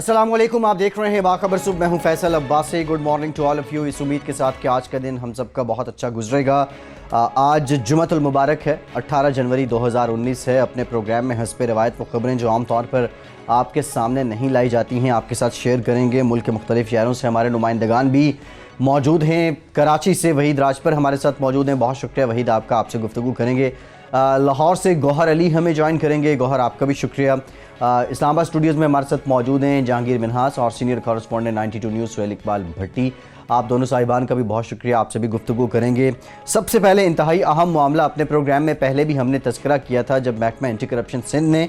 अस्सलामुअलैकुम, आप देख रहे हैं बाखबर सुबह। मैं हूं Faisal Abbasi. Good morning to all of you. इस उम्मीद के साथ कि आज का दिन हम सबका बहुत अच्छा गुजरेगा। आज जुमअतुल मुबारक है, 18 जनवरी 2019 है। अपने प्रोग्राम में हस्ब रवायत वो ख़बरें जो आम तौर पर आपके सामने नहीं लाई जाती हैं आपके साथ शेयर करेंगे। मुल्क के मुख्तलिफ शहरों से हमारे नुमाइंदगान भी मौजूद हैं। कराची से वहीद राजपर हमारे साथ मौजूद हैं। बहुत शुक्रिया वहीद, आपका आपसे गुफ्तगू करेंगे। लाहौर से गौहर अली हमें ज्वाइन करेंगे। गौहर, आपका भी शुक्रिया। इस्लामाबाद स्टूडियोज़ में हमारे साथ मौजूद हैं जहांगीर मिन्हास और senior correspondent 92 news Suhail Iqbal Bhatti. आप दोनों साहिबान का भी बहुत शुक्रिया, आपसे भी गुफ्तगू करेंगे। सबसे पहले इंतहाई अहम मामला, अपने प्रोग्राम में पहले भी हमने तस्करा किया था जब महकमा एंटी करप्शन सिंध ने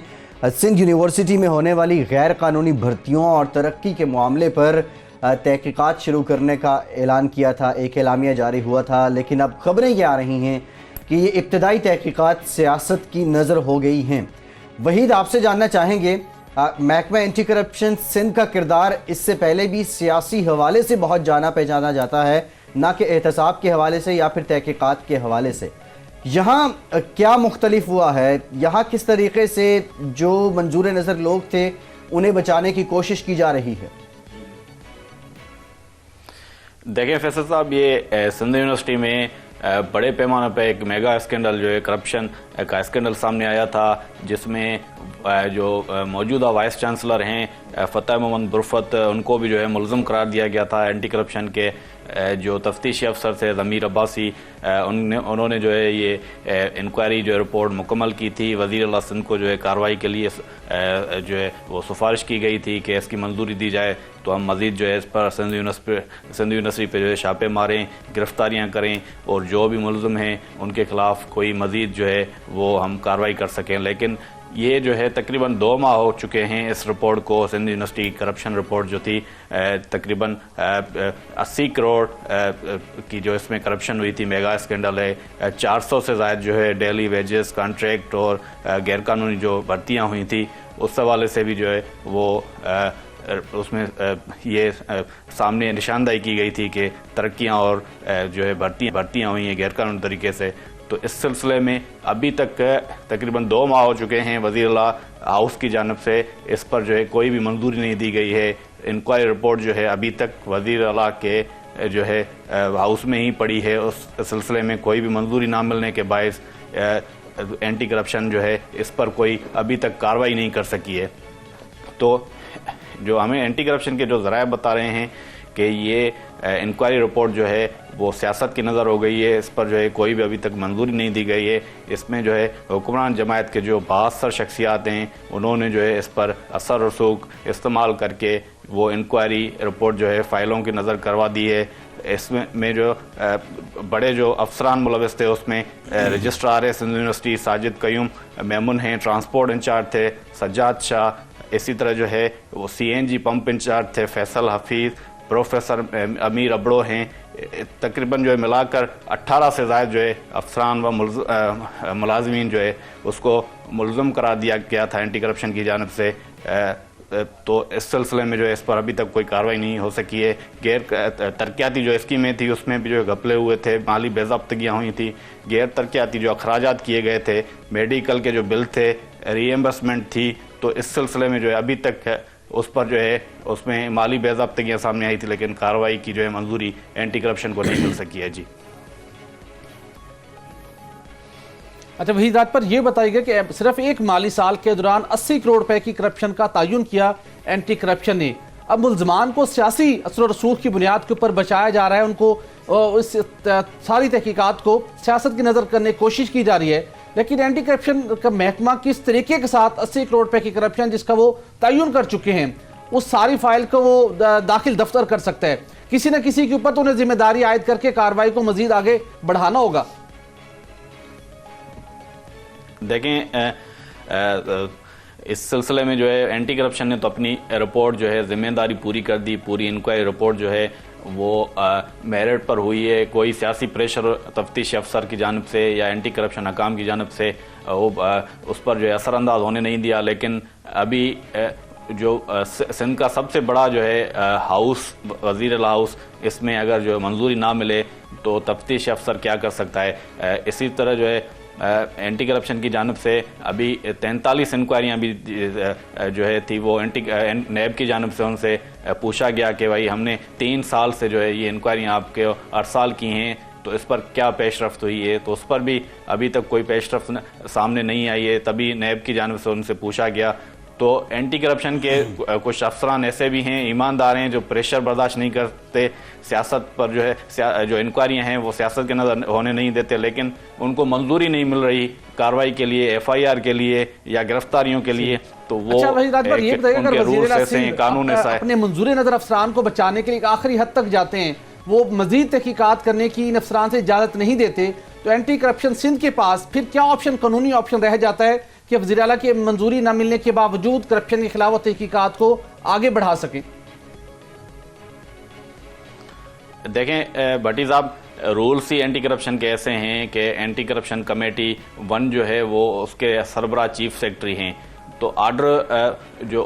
सिंध यूनिवर्सिटी में होने वाली गैर कानूनी भर्तियों और तरक्की के मामले पर तहकीकात शुरू करने का ऐलान किया था। एक एलामिया जारी हुआ था, लेकिन अब खबरें ये आ रही हैं कि ये इब्तदाई तहकीकात सियासत की नज़र हो गई हैं। वहीद, आपसे जानना चाहेंगे, महकमा एंटी करप्शन सिंध का किरदार इससे पहले भी सियासी हवाले से बहुत जाना पहचाना जाता है, ना कि एहतसाब के हवाले से या फिर तहकीकात के हवाले से। यहाँ क्या मुख्तलिफ हुआ है? यहाँ किस तरीके से जो मंजूर नज़र लोग थे उन्हें बचाने की कोशिश की जा रही है? देखिए फैसल साहब, ये सिंध यूनिवर्सिटी में बड़े पैमाने पर एक मेगा स्कैंडल जो है करप्शन का स्कैंडल सामने आया था, जिसमें जो मौजूदा वाइस चांसलर हैं फ़तेह मोहम्मद बुरफत, उनको भी जो है मुलज़म करार दिया गया था। एंटी करप्शन के जो तफ्तीशी अफसर थे ज़मीर अब्बासी, उन्होंने जो है ये इंक्वायरी जो रिपोर्ट मुकम्मल की थी। वज़ीर आला सिंध को जो है कार्रवाई के लिए जो है वो सिफारिश की गई थी कि इसकी मंजूरी दी जाए तो हम मज़ीद जो है इस पर सिंध यूनिवर्सिटी पे जो है छापे मारें, गिरफ्तारियाँ करें और जो भी मुलज़म हैं उनके ख़िलाफ़ कोई मज़ीद जो है वो हम कार्रवाई कर सकें। लेकिन ये जो है तकरीबन 2 माह हो चुके हैं इस रिपोर्ट को। सिंध यूनिवर्सिटी करप्शन रिपोर्ट जो थी तकरीबन 80 करोड़ की जो इसमें करप्शन हुई थी, मेगा स्कैंडल है। 400 से ज़ायद जो है डेली वेजेस, कॉन्ट्रैक्ट और गैरकानूनी जो भर्तियाँ हुई थी, उस हवाले से भी जो है वो उसमें ये सामने निशानदाही की गई थी कि तरक्कियाँ और जो है भर्तियाँ हुई हैं गैरकानूनी तरीके से। तो इस सिलसिले में अभी तक तकरीबन 2 माह हो चुके हैं। वज़ीर आला हाउस की जानिब से इस पर जो है कोई भी मंजूरी नहीं दी गई है। इंक्वायरी रिपोर्ट जो है अभी तक वज़ीर आला के जो है हाउस में ही पड़ी है। उस सिलसिले में कोई भी मंजूरी ना मिलने के बायस एंटी करप्शन जो है इस पर कोई अभी तक कार्रवाई नहीं कर सकी है। तो जो हमें एंटी करप्शन के जो ज़राए बता रहे हैं कि ये इंक्वायरी रिपोर्ट जो है वो सियासत की नज़र हो गई है, इस पर जो है कोई भी अभी तक मंजूरी नहीं दी गई है। इसमें जो है हुक्मरान जमायत के जो बासर शख्सियात हैं उन्होंने जो है इस पर असर रसूख इस्तेमाल करके वो इंक्वायरी रिपोर्ट जो है फ़ाइलों की नज़र करवा दी है। इसमें जो बड़े जो अफसरान मुलविस थे उसमें रजिस्ट्रार है सिंध यूनिवर्सिटी साजिद कयूम मेमुन हैं, ट्रांसपोर्ट इंचार्ज थे सज्जाद शाह, इसी तरह जो है वो CNG पंप इंचार्ज थे फैसल हफीज़, प्रोफेसर अमीर अबड़ो हैं। तकरीबन जो है मिलाकर 18 से ज़ायद जो है अफसरान व मुलाजमीन जो है उसको मुलज़म करार दिया गया था एंटी करप्शन की जानिब से। तो इस सिलसिले में जो है इस पर अभी तक कोई कार्रवाई नहीं हो सकी है। गैर तरक्याती जो स्कीमें थी उसमें भी जो घपले हुए थे, माली बेज़ाब्तगियाँ हुई थी, गैर तरक्याती जो अखराजात किए गए थे, मेडिकल के जो बिल थे, रीएम्बर्समेंट थी। तो इस सिलसिले में जो है अभी तक उस पर जो है उसमें माली बेज़ाब्तगियाँ सामने आई थी, लेकिन कार्रवाई की जो है मंजूरी एंटी करप्शन को नहीं मिल सकी है। जी अच्छा, वही बात पर यह बताइएगा कि सिर्फ एक माली साल के दौरान 80 करोड़ रुपए की करप्शन का तयन किया एंटी करप्शन ने। अब मुल्जमान को सियासी असर रसूख की बुनियाद के ऊपर बचाया जा रहा है, उनको इस सारी तहकीकात को सियासत की नज़र करने की कोशिश की जा रही है। लेकिन एंटी करप्शन का महकमा किस तरीके के साथ 80 करोड़ रुपए की करप्शन जिसका वो तयन कर चुके हैं, उस सारी फाइल को वो दाखिल दफ्तर कर सकता है? किसी न किसी के ऊपर तो उन्हें जिम्मेदारी आयद करके कार्रवाई को मजीद आगे बढ़ाना होगा। देखें, इस सिलसिले में जो है एंटी करप्शन ने तो अपनी रिपोर्ट जो है जिम्मेदारी पूरी कर दी। पूरी इंक्वायरी रिपोर्ट जो है वो मेरिट पर हुई है। कोई सियासी प्रेशर तफ्तीशी अफसर की जानिब से या एंटी करप्शन हकाम की जानिब से वो उस पर जो है असरअंदाज होने नहीं दिया। लेकिन अभी जो सिंध का सबसे बड़ा जो है हाउस, वज़ीर आला हाउस, इसमें अगर जो मंजूरी ना मिले तो तफ्तीशी अफसर क्या कर सकता है। इसी तरह जो है एंटी करप्शन की जानब से अभी 43 इंक्वायरियाँ भी जो है थी, वो नैब की जानब से उनसे पूछा गया कि भाई हमने 3 साल से जो है ये इंक्वायरियाँ आपके 8 साल की हैं, तो इस पर क्या पेशरफ्त हुई है, तो उस पर भी अभी तक कोई पेशरफ्त सामने नहीं आई है। तभी नैब की जानब से उनसे पूछा गया। तो एंटी करप्शन के कुछ अफसरान ऐसे भी हैं, ईमानदार हैं, जो प्रेशर बर्दाश्त नहीं करते, सियासत पर जो है जो इंक्वायरियाँ हैं वो सियासत के नज़र होने नहीं देते, लेकिन उनको मंजूरी नहीं मिल रही कार्रवाई के लिए, FIR के लिए या गिरफ्तारियों के लिए। तो वो उनके रूल्स ऐसे हैं, कानून ऐसा है। अपने मंजूरी नज़र अफसरान को बचाने के लिए आखिरी हद तक जाते हैं, वो मजीद तहकीकात करने की इन अफसरान से इजाज़त नहीं देते, तो एंटी करप्शन सिंध के पास फिर क्या ऑप्शन, कानूनी ऑप्शन रह जाता है कि वज़ीर आला की मंजूरी न मिलने के बावजूद करप्शन के खिलाफ तहकीकात को आगे बढ़ा सकें? देखें भट्टी साहब, रूल्स ही एंटी करप्शन के ऐसे हैं कि एंटी करप्शन कमेटी 1 जो है वो उसके सरबराह चीफ सेक्रेटरी हैं। तो आर्डर जो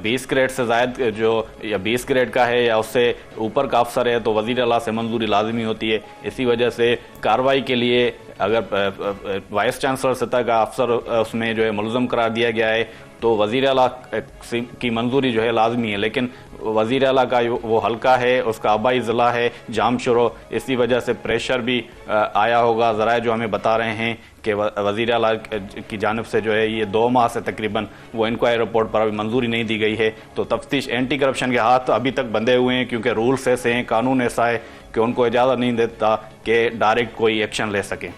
20 ग्रेड से ज़ायद जो या 20 ग्रेड का है या उससे ऊपर का अफसर है तो वज़ीर आला से मंजूरी लाजमी होती है। इसी वजह से कार्रवाई के लिए अगर वाइस चांसलर सतह का अफसर उसमें जो है मुलज़म करार दिया गया है तो वज़ीर आला की मंजूरी जो है लाजमी है। लेकिन वज़ीर आला का वो हल्का है, उसका आबाई ज़िला है जामशुरो, इसी वजह से प्रेशर भी आया होगा। ज़राए जो हमें बता रहे हैं कि वज़ीर आला की जानिब से जो है ये 2 माह से तकरीबन वो इंक्वायरी रिपोर्ट पर अभी मंजूरी नहीं दी गई है। तो तफ्तीश एंटी करप्शन के हाथ अभी तक बंधे हुए हैं, क्योंकि रूल्स ऐसे हैं, कानून ऐसा है कि उनको इजाज़त नहीं देता कि डायरेक्ट कोई एक्शन ले सकें।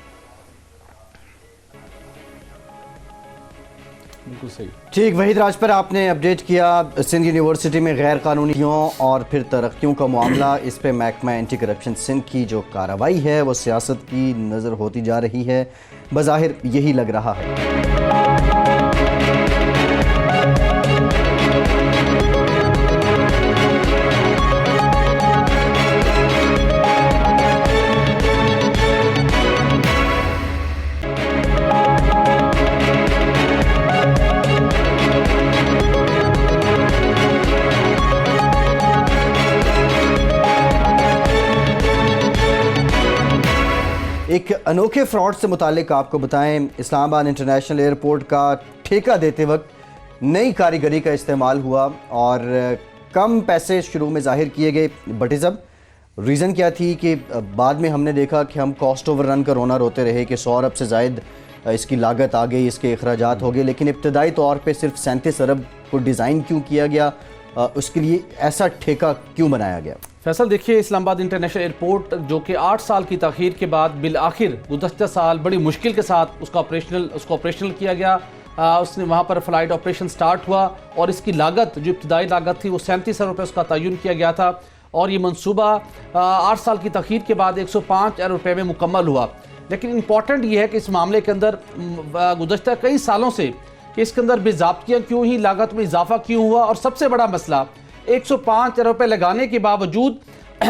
बिल्कुल सही। ठीक, वहीद राजपर आपने अपडेट किया सिंध यूनिवर्सिटी में गैर कानूनियों और फिर तरक्कियों का मामला। इस पे महकमा एंटी करप्शन सिंध की जो कार्रवाई है वो सियासत की नज़र होती जा रही है, बज़ाहिर यही लग रहा है। एक अनोखे फ्रॉड से मुतालिक आपको बताएं, इस्लामाबाद इंटरनेशनल एयरपोर्ट का ठेका देते वक्त नई कारीगरी का इस्तेमाल हुआ और कम पैसे शुरू में जाहिर किए गए। बटिज़म रीज़न क्या थी कि बाद में हमने देखा कि हम कॉस्ट ओवररन का रोना रोते रहे कि 100 अरब से ज़ायद इसकी लागत आ गई, इसके अखराजात हो गए, लेकिन इब्तदाई तौर पे सिर्फ 37 अरब को डिज़ाइन क्यों किया गया, उसके लिए ऐसा ठेका क्यों बनाया गया? फैसल देखिए, इस्लामाबाद इंटरनेशनल एयरपोर्ट जो कि 8 साल की तख़ीर के बाद बिल आखिर गुज़श्ता साल बड़ी मुश्किल के साथ उसको ऑपरेशनल किया गया। उसने वहाँ पर फ़्लाइट ऑपरेशन स्टार्ट हुआ और इसकी लागत जो इब्तदाई लागत थी वो 37 अरब रुपये उसका तयन किया गया था और ये मनसूबा 8 साल की तख़ीर के बाद 105 अरब रुपये में मुकम्मल हुआ। लेकिन इंपॉर्टेंट ये है कि इस मामले के अंदर गुज़श्ता कई सालों से कि इसके अंदर बेज़ाब्तियाँ क्यों ही, लागत में इजाफा क्यों हुआ, और सबसे बड़ा मसला 105 अरब रुपये लगाने के बावजूद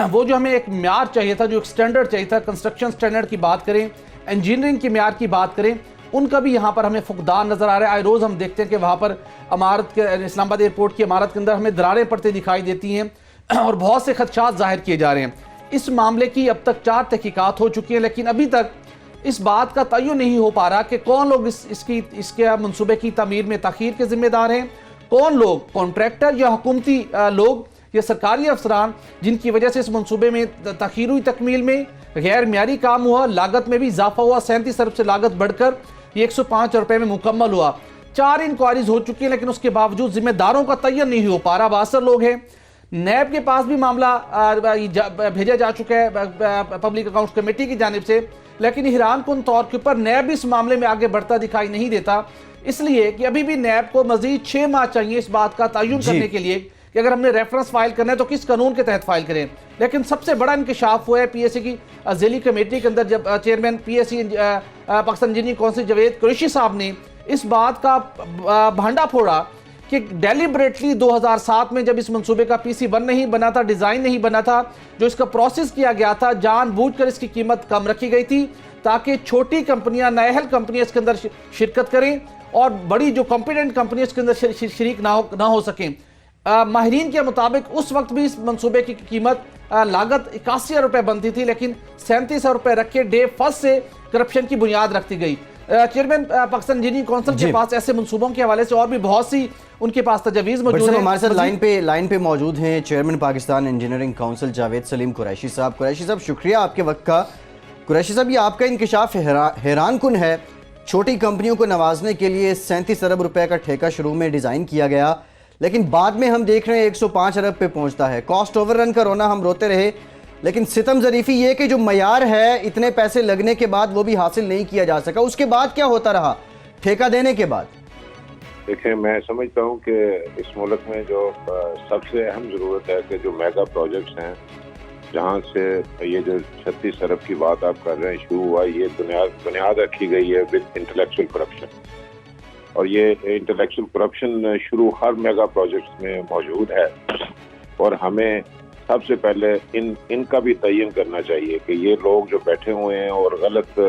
वो जो हमें एक म्यार चाहिए था, जो एक स्टैंडर्ड चाहिए था, कंस्ट्रक्शन स्टैंडर्ड की बात करें, इंजीनियरिंग के म्यार की बात करें, उनका भी यहाँ पर हमें फुकदान नज़र आ रहा है। आए रोज़ हम देखते हैं कि वहाँ पर इमारत के, इस्लामाबाद एयरपोर्ट की इमारत के अंदर हमें दरारें पड़ती दिखाई देती हैं और बहुत से खदशात जाहिर किए जा रहे हैं। इस मामले की अब तक 4 तहकीकात हो चुकी हैं, लेकिन अभी तक इस बात का तयन नहीं हो पा रहा कि कौन लोग इसके मनसूबे की तमीर में ताख़ीर के जिम्मेदार हैं, कौन लोग कॉन्ट्रैक्टर या हुकूमती लोग या सरकारी अफसरान जिनकी वजह से इस मनसूबे में ताख़ीर हुई, तकमील में गैर म्यारी काम हुआ, लागत में भी इजाफा हुआ, 37 अरब से लागत बढ़कर ये 105 रुपये में मुकम्मल हुआ। 4 इंक्वायरीज हो चुकी हैं, लेकिन उसके बावजूद जिम्मेदारों का तयन नहीं हो पा रहा। 62 लोग हैं। नैब के पास भी मामला भेजा जा चुका है पब्लिक अकाउंट्स कमेटी की जानिब से, लेकिन हैरान कुन तौर के ऊपर नैब इस मामले में आगे बढ़ता दिखाई नहीं देता, इसलिए कि अभी भी नैब को मजीद 6 माह चाहिए इस बात का तयन करने के लिए कि अगर हमने रेफरेंस फाइल करना है तो किस कानून के तहत फाइल करें। लेकिन सबसे बड़ा इंकशाफ हुआ है PSC की अज़ीली कमेटी के अंदर, जब chairman PSC Pakistan engineering council Javed Qureshi साहब ने इस बात का भांडा फोड़ा कि डेलिबरेटली 2007 में जब इस मंसूबे का PC1 नहीं बना था, डिज़ाइन नहीं बना था, जो इसका प्रोसेस किया गया था, जानबूझकर इसकी कीमत कम रखी गई थी ताकि छोटी कंपनियां, नाअहल कंपनियां इसके अंदर शिरकत करें और बड़ी जो कॉम्पिटेंट कंपनी इसके अंदर शरीक ना हो सकें। माहिरीन के मुताबिक उस वक्त भी इस मंसूबे की कीमत लागत 81 अरब रुपये बनती थी, लेकिन 37 अरब रुपये रख के डे फर्स्ट से करप्शन की बुनियाद रखती गई। चेयरमैन पाकिस्तान इंजीनियरिंग काउंसिल के पास ऐसे मंसूबों के हवाले से और भी बहुत सी उनके पास तजवीज़ मौजूद है। हमारे साथ लाइन पे मौजूद हैं chairman Pakistan engineering council Javed Salim Qureshi साहब। कुरैशी साहब, शुक्रिया आपके वक्त का। कुरैशी साहब, ये आपका इंकशाफ हैरान कुन है। छोटी कंपनियों को नवाजने के लिए 37 अरब रुपए का ठेका शुरू में डिज़ाइन किया गया, लेकिन बाद में हम देख रहे हैं 105 अरब पे पहुंचता है। कॉस्ट ओवररन का रोना हम रोते रहे, लेकिन सितम ज़रीफ़ी ये कि जो मयार है इतने पैसे लगने के बाद वो भी हासिल नहीं किया जा सका। उसके बाद क्या होता रहा ठेका देने के बाद? देखिए, मैं समझता हूँ कि इस मुल्क में जो सबसे अहम ज़रूरत है कि जो मेगा प्रोजेक्ट्स हैं, जहाँ से ये जो 36 अरब की बात आप कर रहे हैं शुरू हुआ, ये बुनियाद रखी गई है विद इंटेलेक्चुअल करप्शन। और ये इंटेलेक्चुअल करप्शन शुरू हर मेगा प्रोजेक्ट्स में मौजूद है। और हमें सबसे पहले इनका भी तयन करना चाहिए कि ये लोग जो बैठे हुए हैं और गलत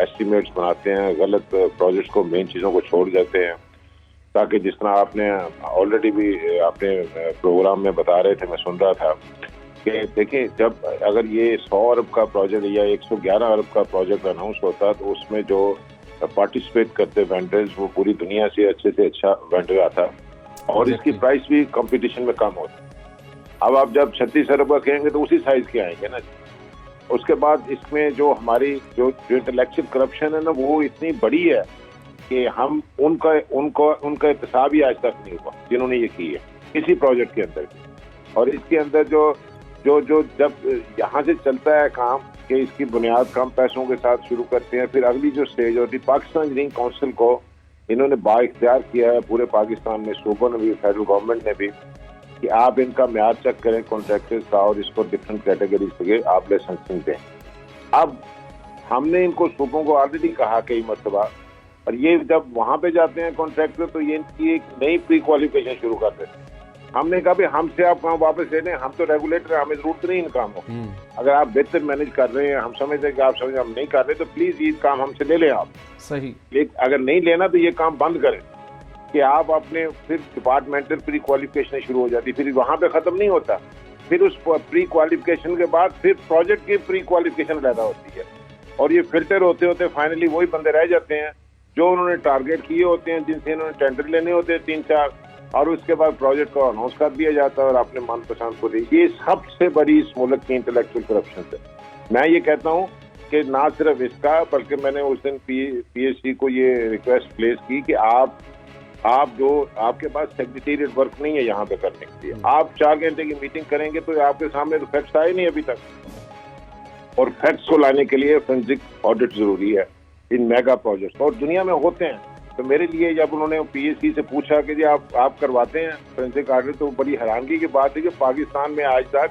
एस्टिमेट्स बनाते हैं, गलत प्रोजेक्ट्स को, मेन चीज़ों को छोड़ देते हैं, ताकि जिस तरह आपने ऑलरेडी भी अपने प्रोग्राम में बता रहे थे, मैं सुन रहा था कि देखिए, जब अगर ये 100 अरब का प्रोजेक्ट या 111 अरब का प्रोजेक्ट अनाउंस होता तो उसमें जो पार्टिसिपेट करते वेंडर्स वो पूरी दुनिया से अच्छा वेंडर आता और इसकी प्राइस भी कंपटीशन में कम होती। अब आप जब 36 अरब का कहेंगे तो उसी साइज के आएंगे ना। उसके बाद इसमें जो हमारी जो इंटेलेक्चुअल करप्शन है ना, वो इतनी बड़ी है कि हम उनका एहतसाब ही आज तक नहीं हुआ जिन्होंने ये की है किसी प्रोजेक्ट के अंदर भी। और इसके अंदर जो जब यहाँ से चलता है काम कि इसकी बुनियाद कम पैसों के साथ शुरू करते हैं, फिर अगली जो स्टेज होती है, पाकिस्तान इंजीनियरिंग काउंसिल को इन्होंने बाइख्तियार किया है पूरे पाकिस्तान में, सूबों ने भी, फेडरल गवर्नमेंट ने भी, कि आप इनका म्यार चेक करें कॉन्ट्रैक्टर्स का और इसको डिफरेंट कैटेगरीज के आप लाइसेंसिंग दें। अब हमने इनको सूबों को ऑलरेडी कहा कई मरतबा, और ये जब वहाँ पे जाते हैं कॉन्ट्रैक्टर तो ये इनकी एक नई प्री क्वालिफिकेशन शुरू कर देते हैं। हमने कहा भाई हमसे आप काम वापस ले लें, हम तो रेगुलेटर हैं, हमें जरूरत नहीं इन कामों की। अगर आप बेहतर मैनेज कर रहे हैं, हम समझते हैं कि आप समझ हम नहीं कर रहे, तो प्लीज ये काम हमसे ले लें आप। सही। लेकिन अगर नहीं लेना तो ये काम बंद करें कि आप अपने फिर डिपार्टमेंटल प्री क्वालिफिकेशन शुरू हो जाती, फिर वहाँ पे खत्म नहीं होता, फिर उस प्री क्वालिफिकेशन के बाद फिर प्रोजेक्ट की प्री क्वालिफिकेशन पैदा होती है और ये फिल्टर होते होते फाइनली वही बंदे रह जाते हैं जो उन्होंने टारगेट किए होते हैं, जिनसे इन्होंने टेंडर लेने होते हैं 3-4, और उसके बाद प्रोजेक्ट को अनाउंस कर दिया जाता है और अपने मनपसंद को दी। ये सबसे बड़ी इस मुल्क की इंटेलेक्चुअल करप्शन है। मैं ये कहता हूँ कि ना सिर्फ इसका, बल्कि मैंने उस दिन पीएससी को ये रिक्वेस्ट प्लेस की कि आप जो आपके पास सेक्रेटेरिएट वर्क नहीं है यहाँ पे करने के लिए, आप 4 घंटे की मीटिंग करेंगे तो आपके सामने तो फैक्ट्स आए नहीं अभी तक, और फैक्ट्स को लाने के लिए फोरेंसिक ऑडिट जरूरी है इन मेगा प्रोजेक्ट्स, और दुनिया में होते हैं। तो मेरे लिए जब उन्होंने पीएससी से पूछा कि जी आप करवाते हैं फोरेंसिक ऑडिट, तो बड़ी हैरानगी की बात है कि पाकिस्तान में आज तक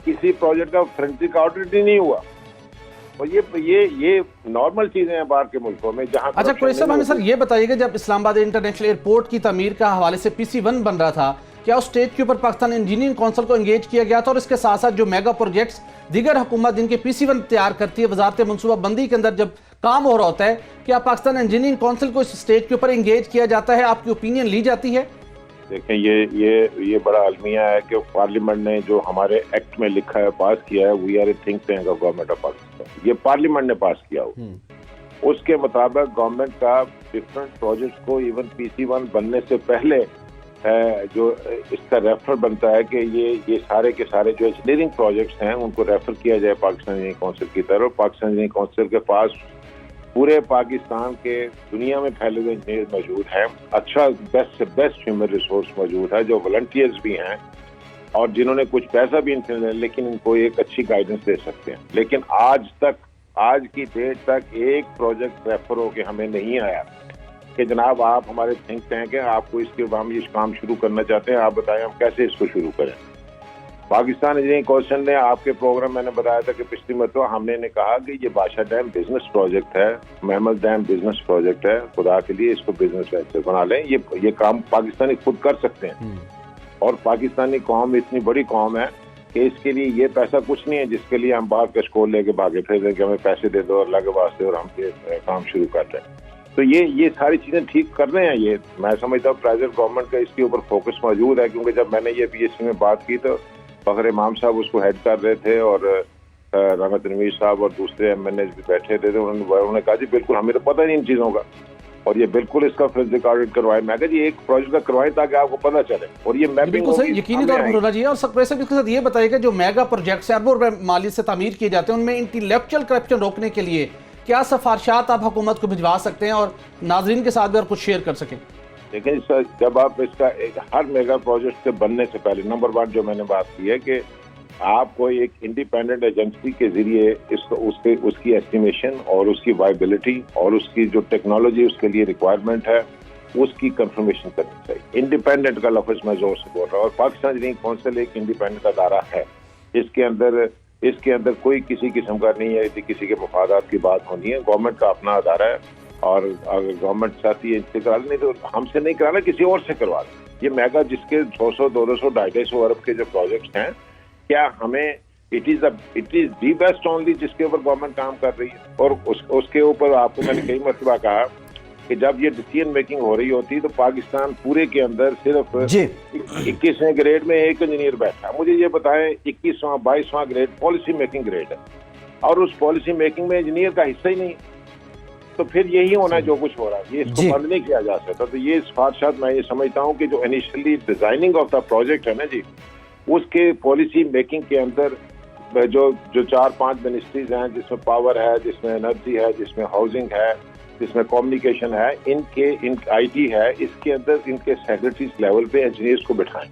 किसी प्रोजेक्ट का फोरेंसिक ऑडिट ही नहीं हुआ। और ये नॉर्मल चीजें हैं बाहर के मुल्कों में जहाँ। अच्छा कुरैशी साहब, हमें सर ये बताइएगा, जब इस्लामाबाद इंटरनेशनल एयरपोर्ट की तमीर का हवाले से PC1 बन रहा था, क्या उस स्टेज के ऊपर पाकिस्तान इंजीनियरिंग काउंसिल को एंगेज किया गया था? और इसके साथ साथ जो मेगा प्रोजेक्ट्स दीगर हुकूमत जिनके PC1 तैयार करती है, वजारत मनसूबाबंदी के अंदर जब काम हो रहा होता है, क्या पाकिस्तान इंजीनियरिंग काउंसिल को इस स्टेज के ऊपर एंगेज किया जाता है? आपकी ओपिनियन ली जाती है? देखें, ये बड़ा अलमिया है कि पार्लियामेंट ने जो हमारे एक्ट में लिखा है, पास किया है, we are a think tank of government of Pakistan, ये पार्लियामेंट ने पास किया हो। उसके मुताबिक गवर्नमेंट का डिफरेंट प्रोजेक्ट्स को इवन PC1 बनने से पहले जो इसका रेफर बनता है कि ये सारे के सारे जो इंजीनियरिंग प्रोजेक्ट्स हैं उनको रेफर किया जाए पाकिस्तान इंजीनियरिंग काउंसिल की तरफ। पाकिस्तान इंजीनियरिंग काउंसिल के पास पूरे पाकिस्तान के दुनिया में फैले हुए इंजीनियर मौजूद हैं, अच्छा बेस्ट से बेस्ट ह्यूमन रिसोर्स मौजूद है, जो वॉलंटियर्स भी हैं और जिन्होंने कुछ पैसा भी इनसे ले, लेकिन इनको एक अच्छी गाइडेंस दे सकते हैं। लेकिन आज की डेट तक एक प्रोजेक्ट रेफर होके हमें नहीं आया कि जनाब आप हमारे थिंक टैंक हैं, आपको इसके हम ये काम शुरू करना चाहते हैं, आप बताएं हम कैसे इसको शुरू करें। पाकिस्तान इंजीनियरिंग काउंसिल ने आपके प्रोग्राम मैंने बताया था कि पिछली मरतबा हमने कहा कि ये बादशाह डैम बिजनेस प्रोजेक्ट है, महमद डैम बिजनेस प्रोजेक्ट है, खुदा के लिए इसको बिजनेस वेंचर बना लें। ये काम पाकिस्तानी खुद कर सकते हैं और पाकिस्तानी कौम इतनी बड़ी कौम है कि इसके लिए ये पैसा कुछ नहीं है जिसके लिए हम बाहर कशकोल लेके भागे फिर कि हमें पैसे दे दो अल्लाह के वास्ते और हम ये काम शुरू कर रहे हैं। तो ये सारी चीजें ठीक कर रहे हैं। ये मैं समझता हूँ प्राइवेट गवर्नमेंट का इसके ऊपर फोकस मौजूद है, क्योंकि जब मैंने ये पीएससी में बात की तो फखर इमाम साहब उसको हेड कर रहे थे और राना तनवीर साहब और दूसरे MNA भी बैठे थे, उन्होंने कहा जी बिल्कुल हमें तो पता नहीं इन चीज़ों का, और ये बिल्कुल इसका फिर रिकॉर्ड करवाएं। मैं कहा जी एक प्रोजेक्ट का करवाएं ताकि आपको पता चले, और ये मैपिंग बिल्कुल सही, यकीनी तौर पर होना चाहिए। और वैसे इसके साथ ये बताइएगा जो मेगा प्रोजेक्ट्स अरबों रुपए माली से तामीर किए जाते हैं, उनमें इंटेलेक्चुअल करप्शन रोकने के लिए क्या सिफारिशात आप हुकूमत को भिजवा सकते हैं और नाजरीन के साथ भी और कुछ शेयर कर सकें? लेकिन सर जब आप इसका हर मेगा प्रोजेक्ट के बनने से पहले नंबर 1 जो मैंने बात की है कि आपको एक इंडिपेंडेंट एजेंसी के जरिए इसको उसकी एस्टिमेशन और उसकी वायबिलिटी और उसकी जो टेक्नोलॉजी उसके लिए रिक्वायरमेंट है उसकी कंफर्मेशन करनी चाहिए। इंडिपेंडेंट का लफ्ज मैं जोर से बोल रहा हूँ, और पाकिस्तान इंजीनियरिंग काउंसिल एक इंडिपेंडेंट अदारा है। इसके अंदर कोई किसी किस्म का नहीं है किसी के मफादात की बात होनी है। गवर्नमेंट का अपना अदारा है, और अगर गवर्नमेंट चाहती है इनसे करा नहीं तो हमसे नहीं कराना, किसी और से करवा दें। ये मेगा जिसके 200, 250, 250 अरब के जो प्रोजेक्ट्स हैं, क्या हमें it is the best only जिसके ऊपर गवर्नमेंट काम कर रही है? और उसके ऊपर आपको मैंने कई मरतबा कहा कि जब ये डिसीजन मेकिंग हो रही होती तो पाकिस्तान पूरे के अंदर सिर्फ 21वें ग्रेड में एक इंजीनियर बैठा। मुझे ये बताएं 21वां 22वां ग्रेड पॉलिसी मेकिंग ग्रेड है, और उस पॉलिसी मेकिंग में इंजीनियर का हिस्सा ही नहीं, तो फिर यही होना है जो कुछ हो रहा है। ये इसको बंद नहीं किया जा सकता। तो ये सिफारिशात मैं ये समझता हूँ कि जो initially designing of the project है ना जी, उसके पॉलिसी मेकिंग के अंदर जो 4-5 मिनिस्ट्रीज हैं, जिसमें पावर है, जिसमें एनर्जी है, जिसमें हाउसिंग है, जिसमें कम्युनिकेशन है, इन IT है, इसके अंदर इनके सेक्रेटरीज लेवल पे इंजीनियर्स को बिठाएं।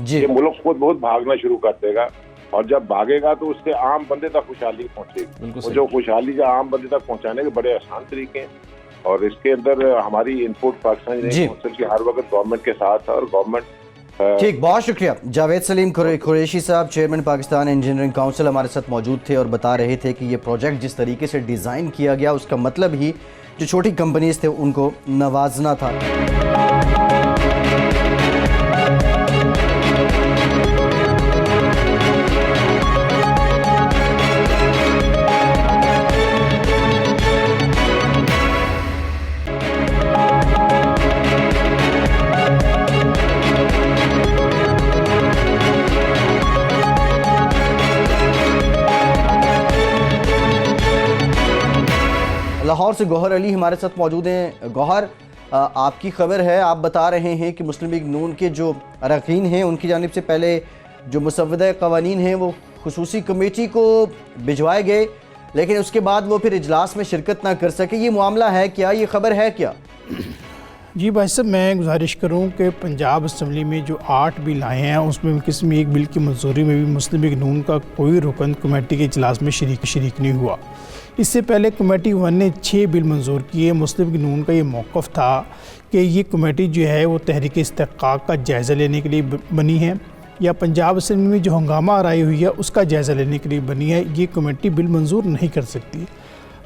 ये मुल्क खुद बहुत भागना शुरू कर देगा, और जब भागेगा तो उसके आम बंदे तक खुशहाली पहुंचेगी। और जो खुशहाली जो आम बंदे तक पहुंचाने के बड़े आसान तरीके हैं, और इसके अंदर हमारी इनपुट पाकिस्तान इंजीनियरिंग काउंसिल की हर वक्त गवर्नमेंट के साथ है, और गवर्नमेंट ठीक, बहुत शुक्रिया। जावेद सलीम कुरैशी साहब, चेयरमैन पाकिस्तान इंजीनियरिंग काउंसिल, हमारे साथ मौजूद थे और बता रहे थे कि ये प्रोजेक्ट जिस तरीके से डिज़ाइन किया गया उसका मतलब ही जो छोटी कंपनीज थे उनको नवाजना था। लाहौर से गौहर अली हमारे साथ मौजूद हैं। गौहर, आपकी खबर है, आप बता रहे हैं कि मुस्लिम लीग नून के जो अरकान हैं उनकी जानिब से पहले जो मुसव्वदा क़वानीन हैं वो खुसूसी कमेटी को भिजवाए गए, लेकिन उसके बाद वो फिर इजलास में शिरकत ना कर सके। ये मामला है क्या, ये खबर है क्या? जी भाई साहब, मैं गुजारिश करूं कि पंजाब असम्बली में जो 8 बिल आए हैं उसमें किसी एक बिल की मंजूरी में भी मुस्लिम लीग नून का कोई रुकन कमेटी के इजलास में शरीक नहीं हुआ। इससे पहले कमेटी 1 ने 6 बिल मंजूर किए। मुस्लिम लीग नून का ये मौक़िफ़ था कि ये कमेटी जो है वो तहरीक इस्तिक़ाक़ का जायज़ा लेने के लिए बनी है, या पंजाब असम्बली में जो हंगामा आराई हुई है उसका जायज़ा लेने के लिए बनी है। ये कमेटी बिल मंजूर नहीं कर सकती।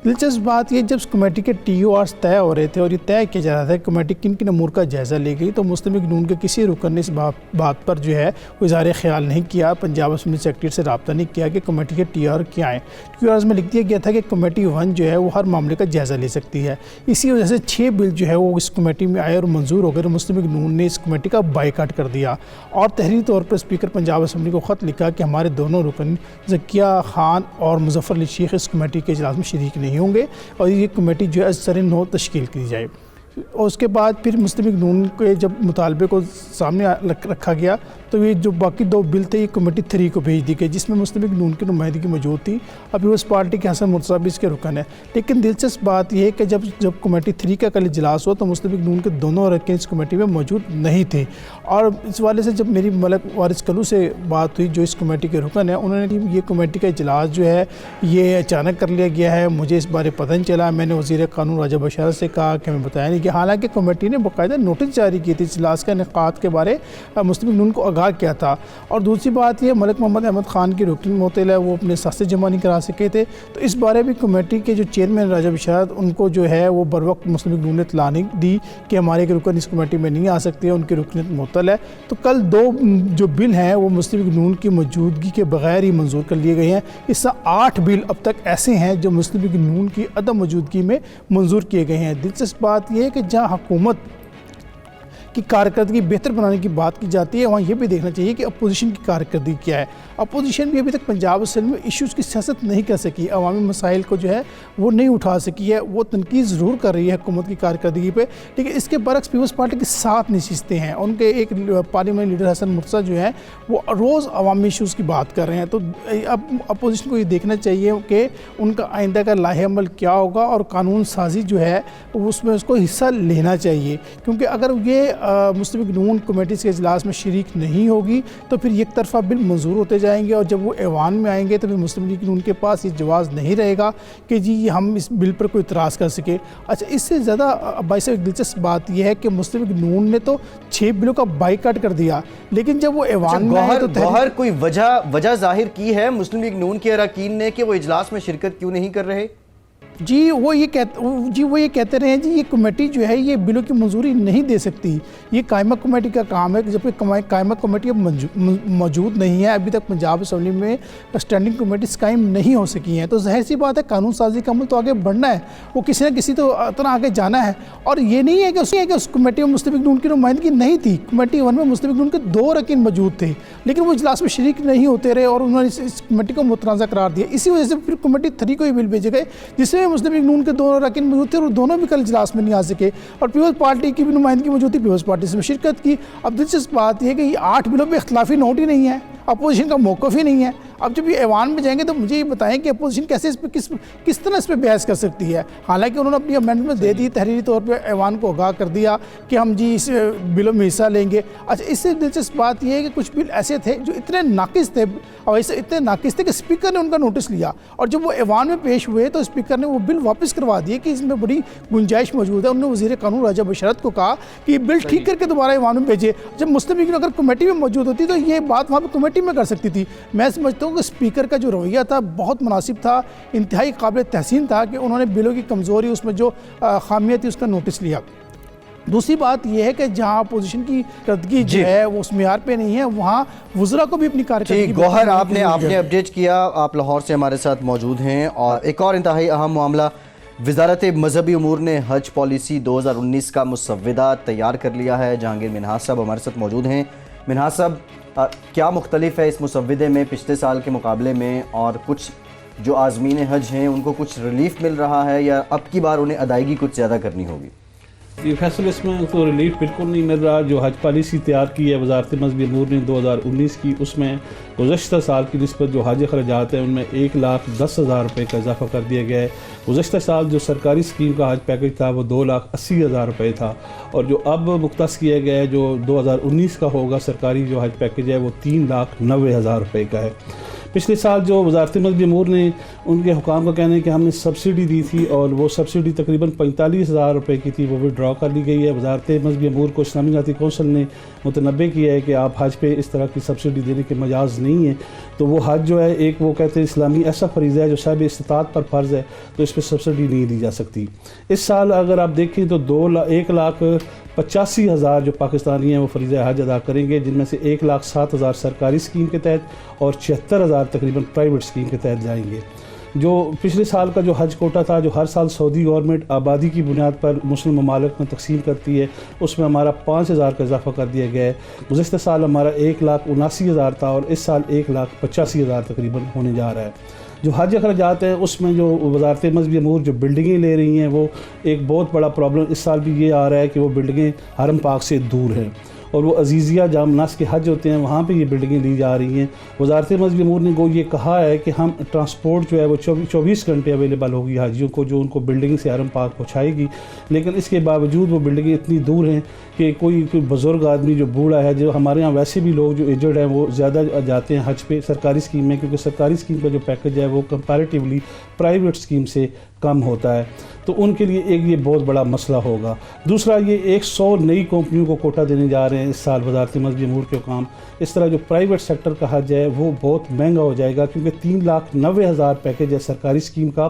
दिलचस्प बात ये, जब कमेटी के TORs तय हो रहे थे और ये तय किया जा रहा था कमेटी किन किन अमूर का जायज़ा ले गई, तो मुस्लिम लीग नून के किसी रुकन ने इस बात पर जो है वो इज़हार ख्याल नहीं किया, पंजाब असम्बली सेक्रेटरी से रब्ता नहीं किया कि कमेटी के TOR क्या हैं। TORs में लिख दिया गया था कि कमेटी 1 जो है वो हर मामले का जायज़ा ले सकती है। इसी वजह से 6 बिल जो है वो इस कमेटी में आए और मंजूर हो गए। मुस्लिम लीग नून ने इस कमेटी का बाइकाट कर दिया और तहरीरी तौर पर स्पीकर पंजाब असम्बली को ख़त लिखा कि हमारे दोनों रुकन ज़किया खान और मुज़फ़्फ़र अली शेख इस कमेटी के इजलास में शरीक नहीं होंगे, और ये कमेटी जो है सर-ए-नौ तश्कील की जाए। और उसके बाद फिर मुस्लिम लीग नून के जब मुतालबे को सामने रखा गया तो ये जो बाकी 2 बिल थे ये कमेटी 3 को भेज दी गई, जिसमें मुस्लिम लीग नून की नुमाइंदगी मौजूद थी। अभी उस पार्टी के हसन मुर्तज़ा इसके रुकन है। लेकिन दिलचस्प बात यह है कि जब कमेटी 3 का कल इजलास हुआ तो मुस्लिम लीग नून के दोनों अरकान इस कमेटी में मौजूद नहीं थे। और इस वाले से जब मेरी मलक वारिस कलू से बात हुई जो इस कमेटी के रुकन है, उन्होंने कहा ये कमेटी का इजलास जो है ये अचानक कर लिया गया है, मुझे इस बारे पता नहीं चला। मैंने वज़ीर क़ानून राजा बशारत से कहा कि हमें बताया नहीं कि हालांकि कमेटी ने बाकायदा नोटिस जारी की थी, इजलास के इनेकाद के बारे मुस्लिम लीग नून को आगाह किया था। और दूसरी बात ये, मलिक मोहम्मद अहमद ख़ान की रुकन मोतल है, वो अपने साथ से जमा नहीं करा सके थे, तो इस बारे भी कमेटी के जो चेयरमैन राजा बशारत उनको जो है वो बर वक्त मुस्लिम लीग नून ने इत्तला नहीं दी कि हमारे के रुकन इस कमेटी में नहीं आ सकते हैं, उनकी रुकनीत मोतल है। तो कल 2 जो बिल हैं वो मुस्लिम लीग नून की मौजूदगी के बगैर ही मंजूर कर लिए गए हैं। इससे 8 बिल अब तक ऐसे हैं जो मुस्लिम लीग नून की अदम मौजूदगी में मंजूर किए गए हैं। दिलचस्प बात यह है कि जहाँ हुकूमत की कारकर्दगी बेहतर बनाने की बात की जाती है, वहाँ ये भी देखना चाहिए कि अपोजिशन की कारकर्दगी क्या है। अपोजिशन भी अभी तक पंजाब असेंबली में इश्यूज़ की सियासत नहीं कर सकी, अवामी मसाइल को जो है वो नहीं उठा सकी है। वो तनकीद ज़रूर कर रही है हुकूमत की कारकर्दगी पे, लेकिन इसके बरक्स पीपल्स पार्टी के साथ नशिस्तें हैं। उनके एक पार्लियामेंट लीडर हसन मुर्तज़ा जो है वो रोज़ अवामी इशूज़ की बात कर रहे हैं। तो अब अपोजिशन को ये देखना चाहिए कि उनका आइंदा का लाहे अमल क्या होगा और कानून साजी जो है उसमें उसको हिस्सा लेना चाहिए, क्योंकि अगर ये मुस्लिम लीग नून कमेटीज़ के इजलास में शरीक नहीं होगी तो फिर एक तरफा बिल मंजूर होते जाएंगे और जब वो ऐवान में आएंगे तो फिर मुस्लिम लीग नून के पास ये जवाज़ नहीं रहेगा कि जी हम इस बिल पर कोई इतराज़ कर सके। अच्छा, इससे ज़्यादा भाई साहब एक दिलचस्प बात यह है कि मुस्लिम लीग नून ने तो 6 बिलों का बाइकाट कर दिया, लेकिन जब वो ऐवान में आए तो गौहर कोई वजह जाहिर की है मुस्लिम लीग नून के अरकान ने कि वो इजलास में शिरकत क्यों नहीं कर रहे? जी वो ये कहते रहे हैं जी ये कमेटी जो है ये बिलों की मंजूरी नहीं दे सकती, ये कायमा कमेटी का काम है। जबकि कायमा कमेटी अब मौजूद नहीं है, अभी तक पंजाब असेंबली में स्टैंडिंग कमेटीज कायम नहीं हो सकी हैं, तो जाहिर सी बात है कानून साजी का अमल तो आगे बढ़ना है, वो किसी न किसी तो तरह आगे जाना है। और ये नहीं है कि उस कमेटी में मुस्लिम लीग नून की नुमाइंदगी नहीं थी। कमेटी 1 में मुस्लिम लीग नून के 2 अरकान मौजूद थे, लेकिन वो इजलास में शरीक नहीं होते रहे और उन्होंने इस कमेटी को मुतनाज़ा करार दिया। इसी वजह से फिर कमेटी 3 को ये बिल भेजे गए जिसमें मुस्लिम लीग नून के 2 अरकान मौजूद थे और दोनों भी कल इजलास में नहीं आ सके और पीपल्स पार्टी की भी नुमाइंदगी मौजूद थी, पीपल्स पार्टी से शिरकत की। अब दिलचस्प बात यह है कि ये 8 बिलों पर इख्तलाफी नोट ही नहीं है, अपोजिशन का मौक़िफ़ ही नहीं है। अब जब ये ऐवान में जाएंगे तो मुझे ये बताएं कि अपोजिशन कैसे इस पर किस तरह इस पर बहस कर सकती है। हालांकि उन्होंने अपनी अमेंडमेंट दे दी, तहरीरी तौर पे ऐवान को आगाह कर दिया कि हम जी इस बिलों में हिस्सा लेंगे। अच्छा, इससे दिलचस्प बात यह है कि कुछ बिल ऐसे थे जो इतने नाकिस थे और ऐसे इतने नाकिस थे कि स्पीकर ने उनका नोटिस लिया और जब वो ऐवान में पेश हुए तो स्पीकर ने वो बिल वापस करवा दिए कि इसमें बड़ी गुंजाइश मौजूद है। उन्होंने वज़ीर कानून राजा बशरत को कहा कि ये बिल ठीक करके दोबारा ऐवान में भेजे। जब मुस्लिम लीग अगर कमेटी में मौजूद होती तो ये बात वहाँ पर कमेटी में कर सकती थी। मैं समझता हूँ कि स्पीकर का जो रवैया था बहुत मुनासिब था, इंतहाई काबिल तहसीन था कि उन्होंने बिलों की कमज़ोरी उसमें जो खामियाँ थी उसका नोटिस लिया। दूसरी बात यह है कि जहाँ अपोजिशन की कारकर्दगी जो है वो उस मेयार पे नहीं है, वहाँ वज़रा को भी अपनी कारकर्दगी। गौहर आपने अपडेट किया, आप लाहौर से हमारे साथ मौजूद हैं। और एक और इंतहाई अहम मामला, वज़ारत मजहबी उमूर ने हज पॉलिसी 2019 का मुसव्वदा तैयार कर लिया है। जहांगीर मिन्हाज साहब हमारे साथ मौजूद हैं। मिन्हाज साहब, क्या मुख्तलिफ है इस मुसव्वदे में पिछले साल के मुकाबले में, और कुछ जो आज़मीन हज हैं उनको कुछ रिलीफ मिल रहा है या अब की बार उन्हें अदायगी कुछ ज़्यादा करनी होगी? ये फैसले इसमें तो रिलीफ बिल्कुल नहीं मिल रहा। जो हज पॉलिसी तैयार की है वज़ारत मजहबी उमूर ने 2019 की, उसमें गुज़श्ता साल की निस्बत जो हज अखराजात हैं उनमें 1,10,000 रुपये का इजाफा कर दिया गया है। गुज़श्ता साल जो सरकारी स्कीम का हज पैकेज था वो 2,80,000 रुपये था और जो अब मुख्तस किया गया है जो 2019 का होगा सरकारी जो हज पैकेज है वो 3,90,000 रुपये का है। पिछले साल जो वज़ारत मजहबी उमूर ने उनके हुकाम का कहना है कि हमने सब्सिडी दी थी और वो सब्सिडी तकरीबन 45,000 रुपये की थी, वो विड्रॉ कर ली गई है। वज़ारत मजहबी उमूर को इस्लामी जाती कौंसिल ने मुतनब्बे किया है कि आप हज पे इस तरह की सब्सिडी देने के मजाज नहीं है। तो वो हज जो है एक वो कहते हैं इस्लामी ऐसा फरीज़ा है जो साहिब इस्तिताअत पर फ़र्ज़ है, तो इस पर सब्सिडी नहीं दी जा सकती। इस साल अगर आप देखें तो 1,85,000 जो पाकिस्तानी हैं वो फरीज़ा हज अदा करेंगे, जिनमें से 1,07,000 सरकारी स्कीम के तहत और 76,000 तकरीबन प्राइवेट स्कीम के तहत जाएंगे। जो पिछले साल का जो हज कोटा था जो हर साल सऊदी गवर्नमेंट आबादी की बुनियाद पर मुस्लिम ममालिक में तकसीम करती है, उसमें हमारा 5,000 का इजाफा कर दिया गया है। गुज़श्ता साल हमारा 1,79,000 था और इस साल 1,85,000 तकरीबन होने जा रहा है। जो हज अखराजात हैं उसमें जो वज़ारत मजहबी उमूर जो बिल्डिंगें ले रही हैं वो एक बहुत बड़ा प्रॉब्लम इस साल भी ये आ रहा है कि वो बिल्डिंगें हरम पाक से दूर हैं और वो अजीज़िया जहाँ मनास के हज होते हैं वहाँ पे ये बिल्डिंगें ली जा रही हैं। वज़ारत मजहबी उमूर ने को ये कहा है कि हम ट्रांसपोर्ट जो है वो 24 घंटे अवेलेबल होगी हाजियों को जो उनको बिल्डिंग से हरम पाक पहुँचाएगी, लेकिन इसके बावजूद वो बिल्डिंगें इतनी दूर हैं कि कोई बुज़ुर्ग आदमी जो बूढ़ा है, जो हमारे यहाँ वैसे भी लोग जो एजड हैं वो ज़्यादा जाते हैं हज पे सरकारी स्कीम में, क्योंकि सरकारी स्कीम का जो पैकेज है वो कंपैरेटिवली प्राइवेट स्कीम से कम होता है, तो उनके लिए एक ये बहुत बड़ा मसला होगा। दूसरा, ये 100 नई कंपनियों को कोटा देने जा रहे हैं इस साल वज़ारत मजहबी उमूर के काम। इस तरह जो प्राइवेट सेक्टर का हज है वो बहुत महंगा हो जाएगा, क्योंकि 3,90,000 पैकेज है सरकारी स्कीम का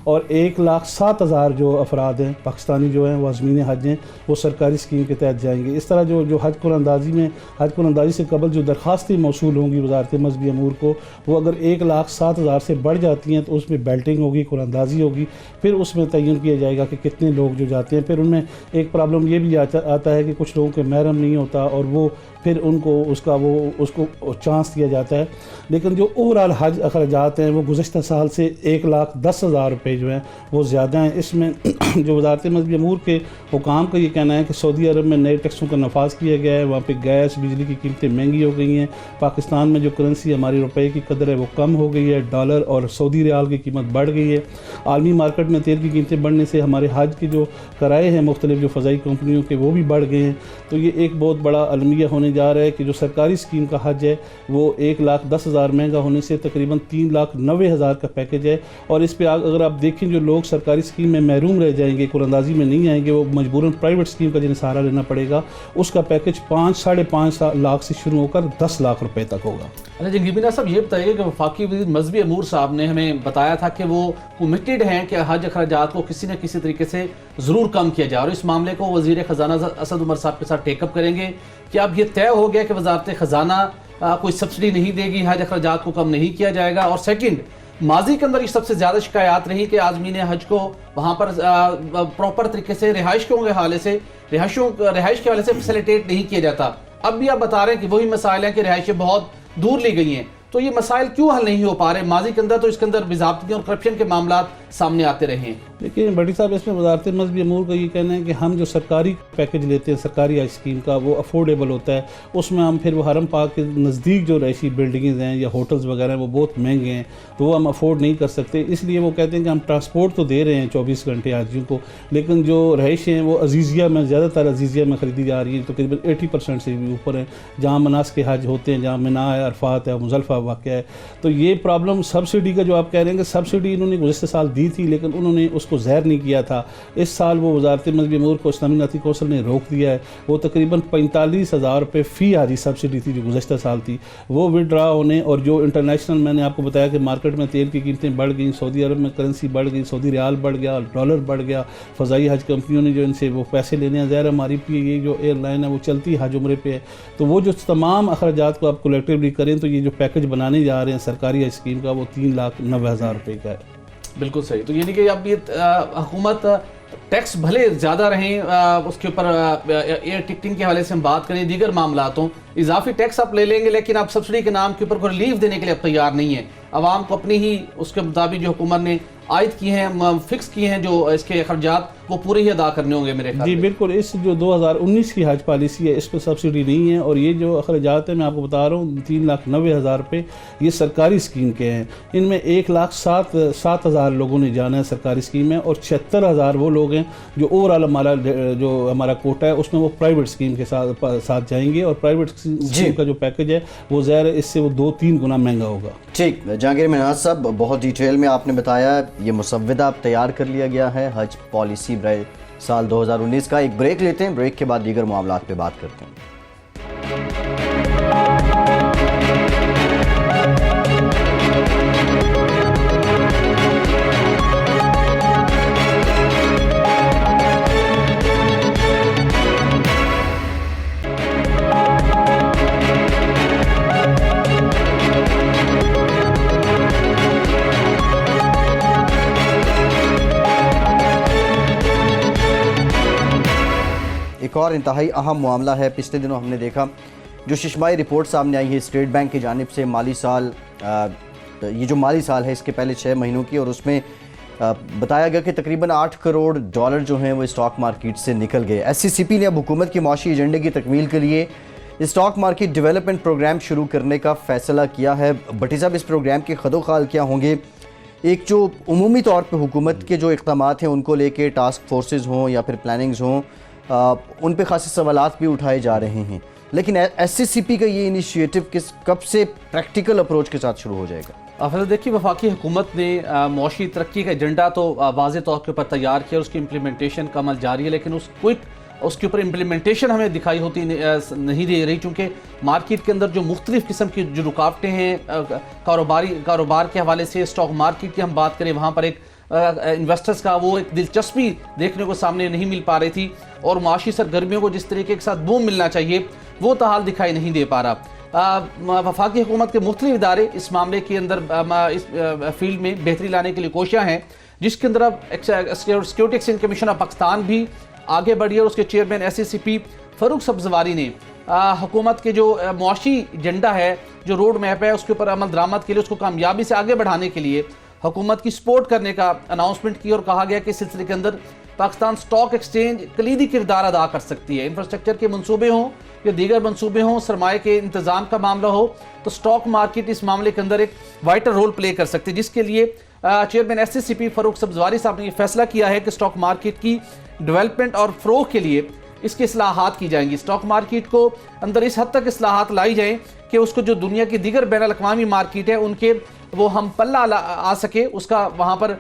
और 1,07,000 जो अफराद हैं पाकिस्तानी जो हैं वो अज़मीन हज हैं वो सरकारी स्कीम के तहत जाएंगे। इस तरह जो हज कुरानंदाजी से कबल जो दरख्वास्तें मौसूल होंगी वजारत मज़हबी अमूर को, वो अगर 1,07,000 से बढ़ जाती हैं तो उसमें बेल्टिंग होगी, कुरानंदाजी होगी, फिर उसमें तयन किया जाएगा कि कितने लोग जो जाते हैं। फिर उनमें एक प्रॉब्लम ये भी आता है कि कुछ लोगों के महरम नहीं होता और वो फिर उनको उसको चांस दिया जाता है। लेकिन जो ओवरऑल हज अखराजात हैं वो गुज़श्ता साल से 1,10,000 रुपये जो हैं वो ज़्यादा हैं। इसमें जो वजारत मज़हबी अमूर के हुकाम का ये कहना है कि सऊदी अरब में नए टैक्सों का नफाज किया गया है, वहाँ पे गैस बिजली की कीमतें महंगी हो गई हैं, पाकिस्तान में जो करेंसी हमारी रुपये की कदर है वो कम हो गई है, डॉलर और सऊदी रियाल की कीमत बढ़ गई है, आलमी मार्केट में तेल की कीमतें बढ़ने से हमारे हज के जो किराए हैं मुख्तलिफ जो फ़ज़ाई कंपनियों के वो भी बढ़ गए हैं। तो ये एक बहुत बड़ा अलमिया होने जा रहा है कि जो सरकारी स्कीम का हज है वो 1,10,000 महंगा होने से तकरीबन 3,90,000 का पैकेज है। और इस पे अगर आप देखें जो लोग सरकारी स्कीम में महरूम रह जाएंगे, कुरानंदाजी में नहीं आएंगे, वो मजबूरन प्राइवेट स्कीम का जिन्हें सहारा लेना पड़ेगा, उसका पैकेज 5-5.5 लाख से शुरू होकर 10 लाख रुपए तक होगा। अच्छा जंगीबिना साहब ये बताइए कि वफाकी वज़ीर मज़हबी अमूर साहब ने हमें बताया था कि वो कमिटेड हैं कि हज अखराजात को किसी न किसी तरीके से ज़रूर कम किया जाए और इस मामले को वज़ीर ख़जाना असद उमर साहब के साथ टेकअप करेंगे। क्या अब ये तय हो गया कि वज़ारत ख़जाना कोई सब्सिडी नहीं देगी, हज अखराजात को कम नहीं किया जाएगा? और सेकंड, माजी के अंदर ये सबसे ज़्यादा शिकायत रही कि आज़मीन हज को वहाँ पर प्रॉपर तरीके से रिहाइश के हवाले से रिहाइश के हवाले से फैसिलिटेट नहीं किया जाता। अब भी आप बता रहे हैं कि वही मसाइल हैं कि रिहाइशें बहुत दूर ली गई हैं, तो ये मसाइल क्यों हल नहीं हो पा रहे? माजी के अंदर तो इसके अंदर बेज़ाब्तगी और करप्शन के मामला सामने आते रहे हैं। देखिए बड़ी साहब, इसमें वजारत मज़हबी अमूर का ये कहना है कि हम जो सरकारी पैकेज लेते हैं सरकारी हज स्कीम का वो अफोर्डेबल होता है, उसमें हम फिर वो हरम पाक के नज़दीक जो रहायशी बिल्डिंग्स हैं या होटल्स वगैरह हैं वो बहुत महंगे हैं, तो वो हम अफोर्ड नहीं कर सकते। इसलिए वो कहते हैं कि हम ट्रांसपोर्ट तो दे रहे हैं 24 घंटे हाजियों को, लेकिन जो रहायशें हैं वो अजीज़िया में, ज़्यादातर अजीज़िया में ख़रीदी जा रही हैं, तकरीबन 80% से भी ऊपर हैं, जहाँ मनास के हज होते हैं, जहाँ मिना है, अरफात है, मुज़ल्फ़ा वाक़या है। तो ये प्रॉब्लम सब्सिडी का जो आप कह रहे हैं कि सब्सिडी इन्होंने गुज़श्ता साल दी थी लेकिन उन्होंने उसको ज़ाहिर नहीं किया था। इस साल वो वजारत मज़हबी अमूर को इस्लामी नाती कौंसिल ने रोक दिया है। वो तकरीबन 45,000 रुपये फ़ी हाजी सब्सिडी थी जो गुज़श्ता साल थी, वो विड्रा होने, और जो इंटरनेशनल मैंने आपको बताया कि मार्केट में तेल की कीमतें बढ़ गई, सऊदी अरब में करेंसी बढ़ गई, सऊदी रियाल बढ़ गया, डॉलर बढ़ गया, फ़ज़ाई हज कंपनियों ने जो इनसे वो पैसे लेने हैं, ज़ाहिर हमारी ये जो एयरलाइन है वो चलती हज उम्रे पे है, तो वो जो तमाम अखराजात को आप कलेक्टिवली करें तो ये जो पैकेज बनाने जा रहे हैं सरकारी हज स्कीम का वो 3,90,000 रुपये का है। बिल्कुल सही। तो यानी कि अब ये हुकूमत टैक्स भले ज़्यादा रहें, उसके ऊपर एयर टिकटिंग के हवाले से हम बात करें, दीगर मामलातों इजाफी टैक्स आप ले लेंगे, लेकिन आप सब्सिडी के नाम के ऊपर कोई रिलीफ देने के लिए आप तैयार नहीं है। आवाम को अपनी ही उसके मुताबिक जो हुकूमत ने आयद की हैं, फिक्स किए हैं जो इसके खर्चात, वो पूरे ही अदा करने होंगे मेरे ख्याल। जी बिल्कुल, इस जो 2019 की हज पॉलिसी है इस पर सब्सिडी नहीं है, और ये जो अखराजात है मैं आपको बता रहा हूँ 3,90,000 रुपये ये सरकारी स्कीम के हैं। इनमें 1,07,000 लोगों ने जाना है सरकारी स्कीम में, और 76,000 वो लोग हैं जो ओवरऑल हमारा कोटा है उसमें वो प्राइवेट स्कीम के साथ जाएंगे, और प्राइवेट स्कीम का जो पैकेज है वो ज़ाहिर है इससे वो 2-3 गुना महंगा होगा। ठीक, जहांगीर मिन्हाज साहब बहुत डिटेल में आपने बताया, ये मुसव्वदा अब तैयार कर लिया गया है हज पॉलिसी बरए साल 2019 का। एक ब्रेक लेते हैं, ब्रेक के बाद दीगर मामलात पे बात करते हैं। एक और इंतहाई अहम मामला है, पिछले दिनों हमने देखा जो शशमाई रिपोर्ट सामने आई है स्टेट बैंक की जानिब से, माली साल ये जो माली साल है इसके पहले 6 महीनों की, और उसमें बताया गया कि तकरीबन 8 करोड़ डॉलर जो हैं वो स्टॉक मार्केट से निकल गए। SCCP ने अब हुकूमत के माशी एजेंडे की तकमील के लिए स्टॉक मार्केट डेवलपमेंट प्रोग्राम शुरू करने का फ़ैसला किया है। भट्टी साहब, इस प्रोग्राम के खदोखाल क्या होंगे? एक जो उमूमी तौर पर हुकूमत के जो इक़दामात हैं उनको लेके टास्क फोर्सेज हों या फिर प्लानिंग्स हों, उन पे खासे सवालात भी उठाए जा रहे हैं, लेकिन SCCP का ये इनिशिएटिव कब से प्रैक्टिकल अप्रोच के साथ शुरू हो जाएगा? फिर देखिए, वफाकी हुकूमत ने मौशी तरक्की का एजेंडा तो वाज़े तौर के ऊपर तैयार किया, उसकी इम्प्लीमेंटेशन का अमल जारी है, लेकिन उसके ऊपर इम्प्लीमेंटेशन हमें दिखाई होती नहीं दे रही, क्योंकि मार्केट के अंदर जो मुख्तलिफ किस्म की जो रुकावटें हैं कारोबार के हवाले से, स्टॉक मार्केट की हम बात करें वहाँ पर एक इन्वेस्टर्स का वो एक दिलचस्पी देखने को सामने नहीं मिल पा रही थी, और माशी सरगर्मियों को जिस तरीके के साथ बूम मिलना चाहिए वो ताहाल दिखाई नहीं दे पा रहा। वफाकी हुकूमत के मुख्तलिफ इदारे इस मामले के अंदर इस फील्ड में बेहतरी लाने के लिए कोशियाँ हैं, जिसके अंदर अब security exchange commission of Pakistan भी आगे बढ़ी है और उसके चेयरमैन SACP फ़रूख सब्ज़वारी ने हुकूमत के जो मुआशी एजेंडा है, जो रोड मैप है, उसके ऊपर अमल दरामद के लिए, उसको कामयाबी से आगे बढ़ाने के लिए हुकूमत की सपोर्ट करने का अनाउंसमेंट की, और कहा गया कि इस सिलसिले के अंदर पाकिस्तान स्टॉक एक्सचेंज कलीदी किरदार अदा कर सकती है। इंफ्रास्ट्रक्चर के मंसूबे हों या दीगर मंसूबे हों, सरमाए के इंतजाम का मामला हो, तो स्टॉक मार्केट इस मामले के अंदर एक वाइटल रोल प्ले कर सकती है, जिसके लिए चेयरमैन SACP फ़रूख सब्ज़वारी साहब ने यह फैसला किया है कि स्टॉक मार्केट की डेवलपमेंट और फ़रोग के लिए इसकी इस्लाहात की जाएंगी। स्टॉक मार्केट को अंदर इस हद तक इस्लाहात लाई जाएँ कि उसको जो दुनिया की दीगर बैन अल-अक़वामी मार्केट है उनके वो हम पल्ला आ सके, उसका वहाँ पर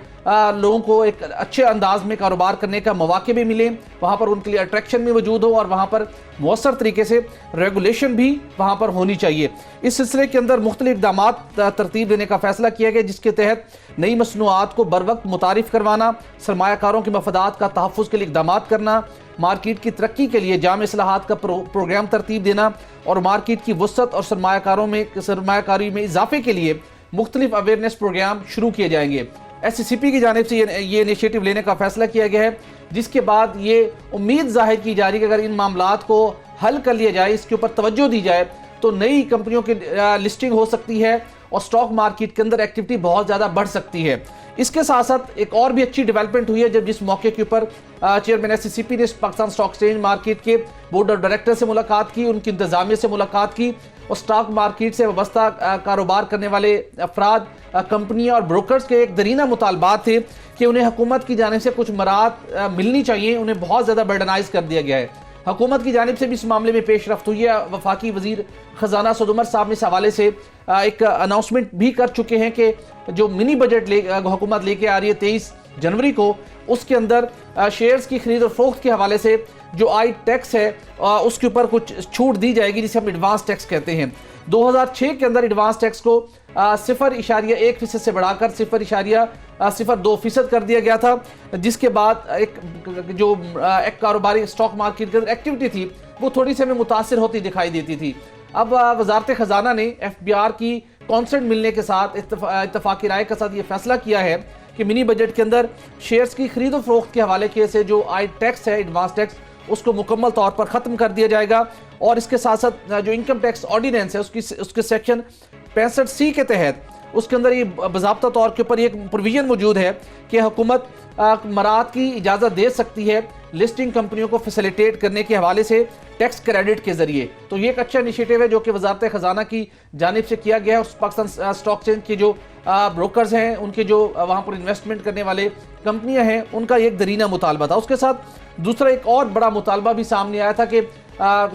लोगों को एक अच्छे अंदाज में कारोबार करने का मौके भी मिले, वहाँ पर उनके लिए अट्रैक्शन भी मौजूद हो, और वहाँ पर मौसर तरीके से रेगुलेशन भी वहाँ पर होनी चाहिए। इस सिलसिले के अंदर मुख्तलिफ इक़दाम तरतीब देने का फैसला किया गया, जिसके तहत नई मसनूआत को बर वक्त मुतारिफ करवाना, सरमायाकारों के मफादात का तहफ़्फ़ुज़ के लिए इक़दाम करना, मार्केट की तरक्की के लिए जाम इस्लाहात का प्रोग्राम तरतीब देना, और मार्केट की वसअत और सरमायाकारी में इजाफे के लिए मुख्तलिफ अवेयरनेस प्रोग्राम शुरू किए जाएंगे। SACP की जानिब से ये इनिशिएटिव लेने का फैसला किया गया है, जिसके बाद ये उम्मीद जाहिर की जा रही है कि अगर इन मामलात को हल कर लिया जाए, इसके ऊपर तवज्जो दी जाए, तो नई कंपनियों की लिस्टिंग हो सकती है और स्टॉक मार्केट के अंदर एक्टिविटी बहुत ज़्यादा बढ़ सकती है। इसके साथ साथ एक और भी अच्छी डेवलपमेंट हुई है, जब जिस मौके के ऊपर चेयरमैन SACP ने पाकिस्तान स्टॉक एक्सचेंज मार्केट के बोर्ड ऑफ डायरेक्टर से मुलाकात की, उनकी इंतजामिया से मुलाकात की, और स्टॉक मार्केट से वाबस्ता कारोबार करने वाले अफराद, कंपनियां और ब्रोकर्स के एक दरीना मुतालबात थे कि उन्हें हुकूमत की जानिब से कुछ मराहत मिलनी चाहिए, उन्हें बहुत ज़्यादा बर्डनाइज कर दिया गया है। हुकूमत की जानिब से भी इस मामले में पेश रफ्त हुई है। वफाकी वज़ीर ख़जाना सऊद उमर साहब ने इस हवाले से एक अनाउंसमेंट भी कर चुके हैं कि जो मिनी बजट हुकूमत लेके आ रही है 23 जनवरी को, उसके अंदर शेयर्स की खरीद और फरोख्त के हवाले से जो आई टैक्स है उसके ऊपर कुछ छूट दी जाएगी, जिसे हम एडवांस टैक्स कहते हैं। 2006 के अंदर एडवांस टैक्स को 0.1% से बढ़ाकर 0.02% कर दिया गया था, जिसके बाद एक कारोबारी स्टॉक मार्केट के अंदर एक्टिविटी थी वो थोड़ी सी हमें मुतासिर होती दिखाई देती थी। अब वजारत ख़जाना ने FBR की कॉन्सेंट मिलने के साथ इत्तफाकी राय के साथ ये फैसला किया है कि मिनी बजट के अंदर शेयर्स की खरीद और फरोख्त के हवाले के से जो आई टैक्स है, एडवांस टैक्स, उसको मुकम्मल तौर पर ख़त्म कर दिया जाएगा। और इसके साथ साथ जो इनकम टैक्स ऑर्डिनेंस है उसके सेक्शन 65C के तहत उसके अंदर ये बाज़ाब्ता तौर के ऊपर एक प्रोविज़न मौजूद है कि हुकूमत मराहत की इजाज़त दे सकती है लिस्टिंग कंपनियों को फैसिलिटेट करने के हवाले से टैक्स क्रेडिट के ज़रिए। तो ये एक अच्छा इनिशिएटिव है जो कि वजारत ख़जाना की जानिब से किया गया है। और पाकिस्तान स्टॉक एक्सचेंज के जो ब्रोकर्स हैं, उनके जो वहाँ पर इन्वेस्टमेंट करने वाले कंपनियाँ हैं, उनका एक दरीना मुतालबा था। उसके साथ दूसरा एक और बड़ा मुतालबा भी सामने आया था कि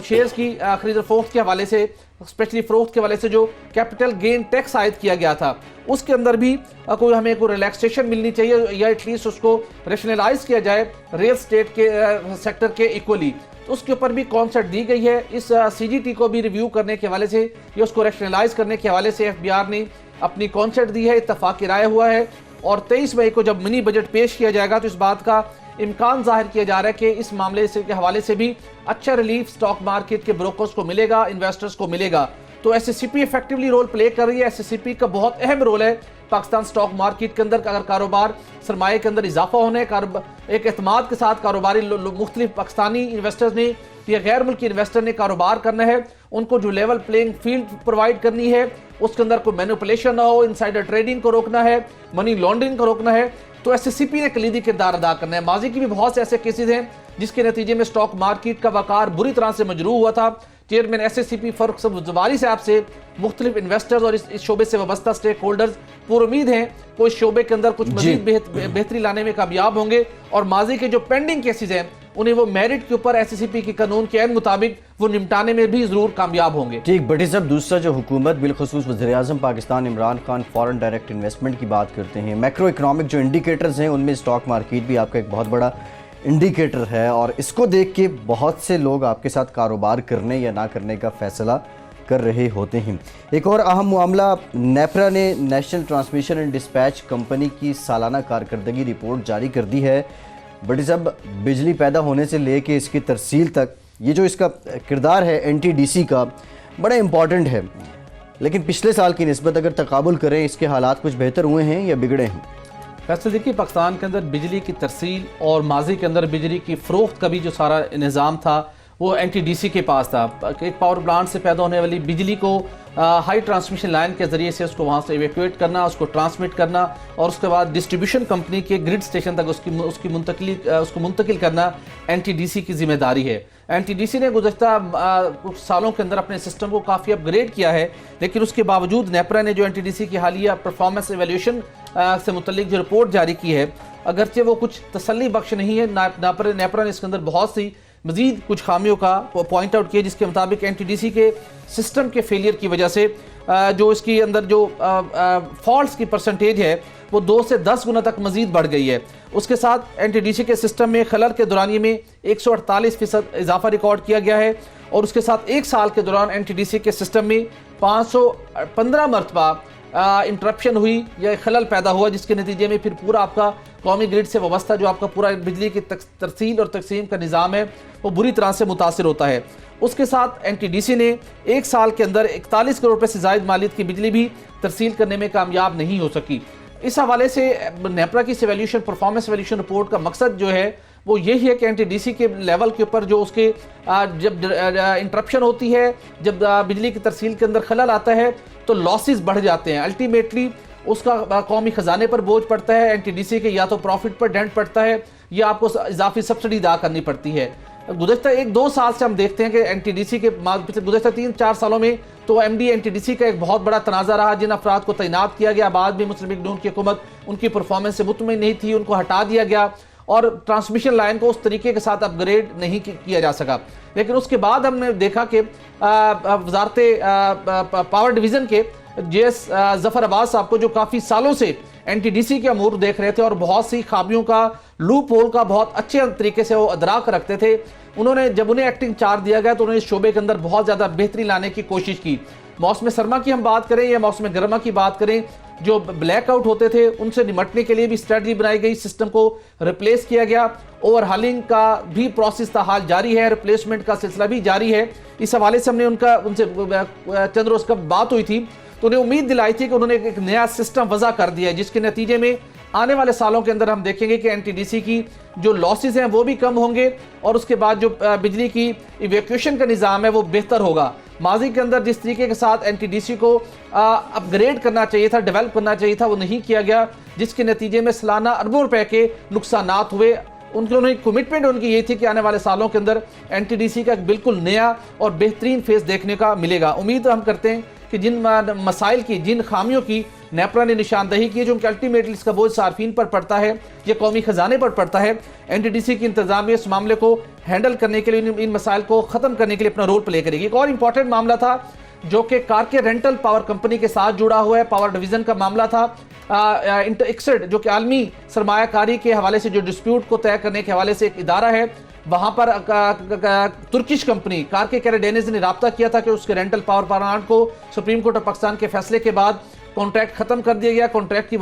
शेयर्स की खरीद फरोख्त के हवाले से, स्पेशली फरोख्त के हवाले से जो कैपिटल गेन टैक्स आयद किया गया था, उसके अंदर भी हमें कोई रिलैक्सेशन मिलनी चाहिए या एटलीस्ट उसको रेशनलाइज किया जाए रियल स्टेट के सेक्टर के इक्वली। तो उसके ऊपर भी कॉन्सेप्ट दी गई है। इस CGT को भी रिव्यू करने के हवाले से या उसको रेशनलाइज करने के हवाले से FBR ने अपनी कॉन्सेप्ट दी है, इत्तफाक राय हुआ है। और 23 मई को जब मिनी बजट पेश किया जाएगा तो इस बात का इम्कान जाहिर किया जा रहा है कि इस मामले से के हवाले से भी अच्छा रिलीफ स्टॉक मार्केट के ब्रोकर्स को मिलेगा, इन्वेस्टर्स को मिलेगा। तो SACP इफेक्टिवली रोल प्ले कर रही है। SACP का बहुत अहम रोल है पाकिस्तान स्टॉक मार्केट के अंदर। अगर कारोबार सरमाए के अंदर इजाफा होने, एक एतमाद के साथ कारोबारी मुख्तलिफ पाकिस्तानी इन्वेस्टर्स ने या गैर मुल्की इन्वेस्टर ने कारोबार करना है, उनको जो लेवल प्लेइंग फील्ड प्रोवाइड करनी है, उसके अंदर कोई मैनिपुलेशन ना हो, इनसाइडर ट्रेडिंग को रोकना है, मनी लॉन्ड्रिंग को रोकना है, तो SACP ने कलीदी किरदार अदा करना है। माजी की भी बहुत से ऐसे केसेस हैं जिसके नतीजे में स्टॉक मार्केट का वकार बुरी तरह से मजरूह हुआ था। चेयरमैन SACP फ़रूख सब्ज़वारी साहब से मुख्तलिफ इन्वेस्टर्स और इस शोबे से वाबस्ता स्टेक होल्डर्स पुरुमीद हैं वो इस शोबे के अंदर कुछ मज़ीद बेहतरी लाने में कामयाब होंगे और माजी के जो पेंडिंग केसेस हैं उन्हें वो मेरिट के ऊपर SACP के कानून के मुताबिक वो निपटाने में भी ज़रूर कामयाब होंगे। ठीक भट्टी साहब, दूसरा जो हुकूमत बिलखुसूस वज़ीर-ए-आज़म Pakistan Imran Khan foreign direct investment की बात करते हैं, मैक्रो इकनॉमिक जो इंडिकेटर्स हैं उनमें स्टॉक मार्केट भी आपका एक बहुत बड़ा इंडिकेटर है और इसको देख के बहुत से लोग आपके साथ कारोबार करने या ना करने का फैसला कर रहे होते हैं। एक और अहम मामला, नेपरा ने national transmission and dispatch company की सालाना कारकर्दगी रिपोर्ट जारी कर दी है। बट जब बिजली पैदा होने से लेके इसकी तरसील तक ये जो इसका किरदार है NTDC का बड़ा इम्पॉर्टेंट है, लेकिन पिछले साल की निस्बत अगर तकाबुल करें इसके हालात कुछ बेहतर हुए हैं या बिगड़े हैं? फैसल देखिए, पाकिस्तान के अंदर बिजली की तरसील और माजी के अंदर बिजली की फ़रोख्त का भी जो सारा निज़ाम था वो NTDC के पास था। एक पावर प्लांट से पैदा होने वाली बिजली को हाई ट्रांसमिशन लाइन के ज़रिए से उसको वहाँ से इवैक्यूएट करना, उसको ट्रांसमिट करना और उसके बाद डिस्ट्रीब्यूशन कंपनी के ग्रिड स्टेशन तक उसको मुंतकिल करना NTDC की जिम्मेदारी है। NTDC ने गुज़श्ता कुछ सालों के अंदर अपने सिस्टम को काफ़ी अपग्रेड किया है, लेकिन उसके बावजूद नेपरा ने जो NTDC की हालिया परफॉर्मेंस एवेल्यूशन से मुतल्लिक जो रिपोर्ट जारी की है, अगरचे वो कुछ तसल्ली बख्श नहीं है। नेपरा ने इसके अंदर बहुत सी मज़ीद कुछ खामियों का पॉइंट आउट किया, जिसके मुताबिक NTDC के सिस्टम के फेलियर की वजह से जो इसके अंदर जो फॉल्ट्स की परसेंटेज है वो 2 से 10 गुना तक मज़ीद बढ़ गई है। उसके साथ NTDC के सिस्टम में खलल के दौरानिए में 148% इजाफा रिकॉर्ड किया गया है और उसके साथ एक साल के दौरान NTDC के सिस्टम में 515 मरतबा इंटरप्शन हुई या खलल पैदा हुआ, जिसके नतीजे में फिर पूरा आपका कौमी ग्रिड से वाबस्ता जो आपका पूरा बिजली की तरसील और तकसीम का निज़ाम है वो बुरी तरह से मुतासिर होता है। उसके साथ NTDC ने एक साल के अंदर 41 करोड़ रुपये से ज़ायद मालियत की बिजली भी तरसील करने में कामयाब नहीं हो सकी। इस हवाले से नेपरा की एवेल्यूशन परफॉर्मेंस एवेल्यूशन रिपोर्ट का मकसद जो है वो यही है कि NTDC के लेवल के ऊपर जो उसके जब इंटरप्शन होती है, जब बिजली की तरसील के अंदर खलल आता है तो लॉसेस बढ़ जाते हैं। अल्टीमेटली उसका कौमी ख़जाने पर बोझ पड़ता है, NTDC के या तो प्रॉफिट पर डेंट पड़ता है या आपको इजाफी सब्सिडी अदा करनी पड़ती है। गुज़श्ता 1-2 साल से हम देखते हैं कि NTDC के गुज़श्ता 3-4 सालों में तो MD NTDC का एक बहुत बड़ा तनाज़ा रहा। जिन अफराद को तैनात किया गया, बाद में मुस्लिम लीग नून की हुकूमत उनकी परफॉर्मेंस से मुतमईन नहीं थी, उनको हटा दिया गया और ट्रांसमिशन लाइन को उस तरीके के साथ अपग्रेड नहीं किया जा सका। लेकिन उसके बाद हमने देखा कि वज़ारत पावर डिवीज़न के JS ज़फ़र अब्बास साहब को, जो काफ़ी सालों से NTDC के अमूर देख रहे थे और बहुत सी खामियों का, लूप होल का बहुत अच्छे तरीके से वो अदराक रखते थे, उन्होंने जब उन्हें एक्टिंग चार्ज दिया गया तो उन्होंने इस शोबे के अंदर बहुत ज़्यादा बेहतरी लाने की कोशिश की। मौसम सरमा की हम बात करें या मौसम गर्मा की बात करें, जो ब्लैकआउट होते थे उनसे निपटने के लिए भी स्ट्रेटजी बनाई गई, सिस्टम को रिप्लेस किया गया, ओवरहालिंग का भी प्रोसेस हाल जारी है, रिप्लेसमेंट का सिलसिला भी जारी है। इस हवाले से हमने उनसे चंद रोज़ कब बात हुई थी तो उन्हें उम्मीद दिलाई थी कि उन्होंने एक नया सिस्टम वज़ा कर दिया है, जिसके नतीजे में आने वाले सालों के अंदर हम देखेंगे कि NTDC की जो लॉसेस हैं वो भी कम होंगे और उसके बाद जो बिजली की इवैक्यूएशन का निज़ाम है वो बेहतर होगा। माजी के अंदर जिस तरीके के साथ NTDC को अपग्रेड करना चाहिए था, डेवलप करना चाहिए था, वो नहीं किया गया, जिसके नतीजे में सालाना अरबों रुपए के नुकसानात हुए। उन्होंने कमिटमेंट उनकी ये थी कि आने वाले सालों के अंदर NTDC का एक बिल्कुल नया और बेहतरीन फेस देखने का मिलेगा। उम्मीद हम करते हैं कि जिन मसाइल की, जिन खामियों की नेपरा ने निशानदही की है, जो उनके अल्टीमेटली इसका बोझ सार्फिन पर पड़ता है, ये कौमी ख़जाने पर पड़ता है, NTDC की इंतजामिया इस मामले को हैंडल करने के लिए, इन मसाइल को ख़त्म करने के लिए अपना रोल प्ले करेगी। एक और इम्पॉर्टेंट मामला था जो कि कारके रेंटल पावर कंपनी के साथ जुड़ा हुआ है, पावर डिवीज़न का मामला था। ICSID जो कि आलमी सरमायाकारी के हवाले से जो डिस्प्यूट को तय करने के हवाले से एक इदारा है, वहाँ पर तुर्किश कंपनी कारके कैरेडेनिस ने राब्ता किया था कि उसके रेंटल पावर प्लांट को सुप्रीम कोर्ट ऑफ पाकिस्तान के फैसले के बाद कॉन्ट्रैक्ट ख़त्म कर दिया गया। कॉन्ट्रैक्ट की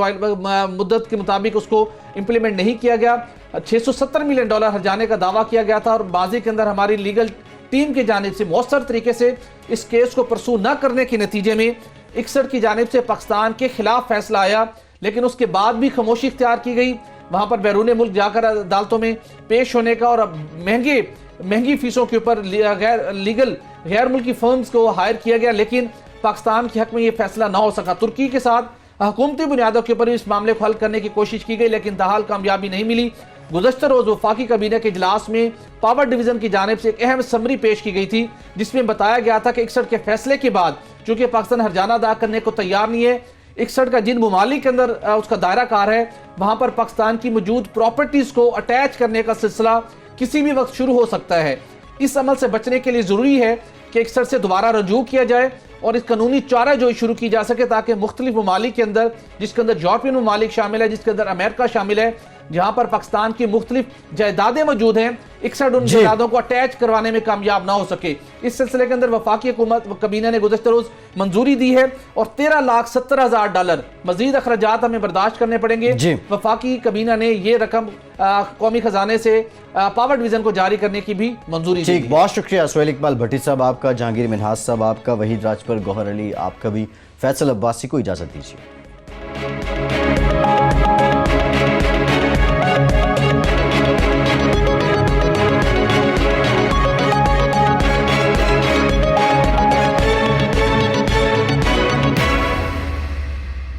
मुद्दत के मुताबिक उसको इम्प्लीमेंट नहीं किया गया। $670 मिलियन हर्जाने का दावा किया गया था और बाजी के अंदर हमारी लीगल टीम की जानिब से मौसर तरीके से इस केस को परसू न करने के नतीजे में ICSID की जानिब से पाकिस्तान के खिलाफ फैसला आया, लेकिन उसके बाद भी खामोशी इख्तियार की गई। वहाँ पर बैरून मुल्क जाकर अदालतों में पेश होने का और महंगी फीसों के ऊपर गैर मुल्की फर्म्स को हायर किया गया, लेकिन पाकिस्तान के हक में ये फैसला ना हो सका। तुर्की के साथ हुकूमती बुनियादों के ऊपर इस मामले को हल करने की कोशिश की गई, लेकिन ताहाल कामयाबी नहीं मिली। गुज़श्ता रोज़ वफाकी काबीना के इजलास में पावर डिवीज़न की जानिब से एक अहम समरी पेश की गई थी, जिसमें बताया गया था कि ICSID के फैसले के बाद चूँकि पाकिस्तान हर्जाना अदा करने को तैयार नहीं है, ICSID का जिन ममालिक के अंदर उसका दायरा कार है, वहाँ पर पाकिस्तान की मौजूद प्रॉपर्टीज़ को अटैच करने का सिलसिला किसी भी वक्त शुरू हो सकता है। इस अमल से बचने के लिए ज़रूरी है कि ICSID से दोबारा रजू किया जाए और इस कानूनी चारा जो शुरू की जा सके, ताकि मुख्तलिफ ममालिक के अंदर, जिसके अंदर यूरोपियन ममालिक शामिल है, जिसके अंदर अमेरिका शामिल है, जहां पर पाकिस्तान की मुख्तलिफ जायदादें मौजूद हैं, 61 उन जी। जायदादों को अटैच करवाने में कामयाब ना हो सके। इस सिलसिले के अंदर वफाकी हुकूमत कबीना ने गुज़श्ता रोज मंजूरी दी है और $13,70,000 मजीद अखराजात हमें बर्दाश्त करने पड़ेंगे। जी। वफाकी कबीना ने ये रकम कौमी खजाने से पावर डिवीजन को जारी करने की भी मंजूरी दी ठीक, है। बहुत शुक्रिया सुहेल इकबाल भट्टी साहब आपका, जहांगीर मिन्हाज साहब आपका, वहीद राजपर, गौहर अली आपका भी। फैसल अब्बासी को इजाज़त दीजिए।